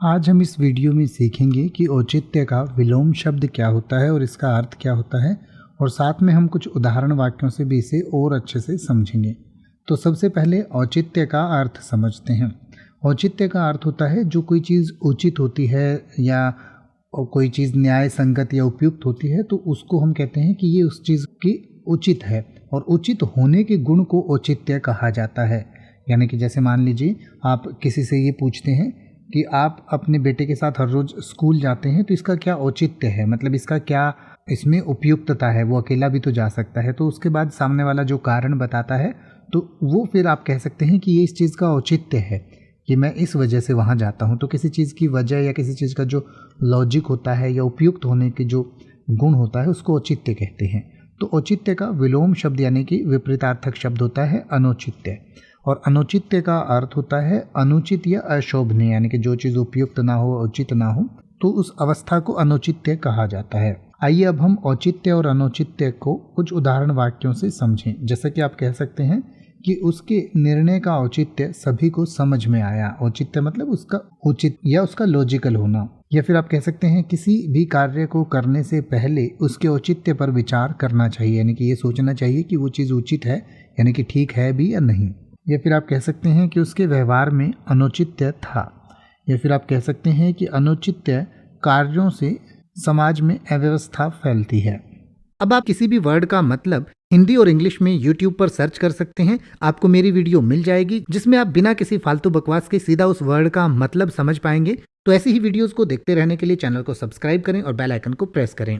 आज हम इस वीडियो में सीखेंगे कि औचित्य का विलोम शब्द क्या होता है और इसका अर्थ क्या होता है, और साथ में हम कुछ उदाहरण वाक्यों से भी इसे और अच्छे से समझेंगे। तो सबसे पहले औचित्य का अर्थ समझते हैं। औचित्य का अर्थ होता है जो कोई चीज़ उचित होती है या कोई चीज़ न्याय संगत या उपयुक्त होती है तो उसको हम कहते हैं कि ये उस चीज़ की उचित है, और उचित होने के गुण को औचित्य कहा जाता है। यानी कि जैसे मान लीजिए आप किसी से ये पूछते हैं कि आप अपने बेटे के साथ हर रोज़ स्कूल जाते हैं तो इसका क्या औचित्य है, मतलब इसका क्या इसमें उपयुक्तता है, वो अकेला भी तो जा सकता है। तो उसके बाद सामने वाला जो कारण बताता है तो वो फिर आप कह सकते हैं कि ये इस चीज़ का औचित्य है कि मैं इस वजह से वहाँ जाता हूँ। तो किसी चीज़ की वजह या किसी चीज़ का जो लॉजिक होता है या उपयुक्त होने के जो गुण होता है उसको औचित्य कहते हैं। तो औचित्य का विलोम शब्द यानी कि विपरीतार्थक शब्द होता है अनौचित्य, और अनौचित्य का अर्थ होता है अनुचित या अशोभनीय, यानी कि जो चीज़ उपयुक्त ना हो, उचित ना हो, तो उस अवस्था को अनौचित्य कहा जाता है। आइए अब हम औचित्य और अनौचित्य को कुछ उदाहरण वाक्यों से समझें। जैसा कि आप कह सकते हैं कि उसके निर्णय का औचित्य सभी को समझ में आया। औचित्य मतलब उसका उचित या उसका लॉजिकल होना। या फिर आप कह सकते हैं किसी भी कार्य को करने से पहले उसके औचित्य पर विचार करना चाहिए, यानी कि ये सोचना चाहिए कि वो चीज़ उचित है, यानी कि ठीक है भी या नहीं। या फिर आप कह सकते हैं कि उसके व्यवहार में अनुचित्य था। या फिर आप कह सकते हैं कि अनुचित्य कार्यों से समाज में अव्यवस्था फैलती है। अब आप किसी भी वर्ड का मतलब हिंदी और इंग्लिश में YouTube पर सर्च कर सकते हैं। आपको मेरी वीडियो मिल जाएगी जिसमें आप बिना किसी फालतू बकवास के सीधा उस वर्ड का मतलब समझ पाएंगे। तो ऐसी ही वीडियोस को देखते रहने के लिए चैनल को सब्सक्राइब करें और बेल आइकन को प्रेस करें।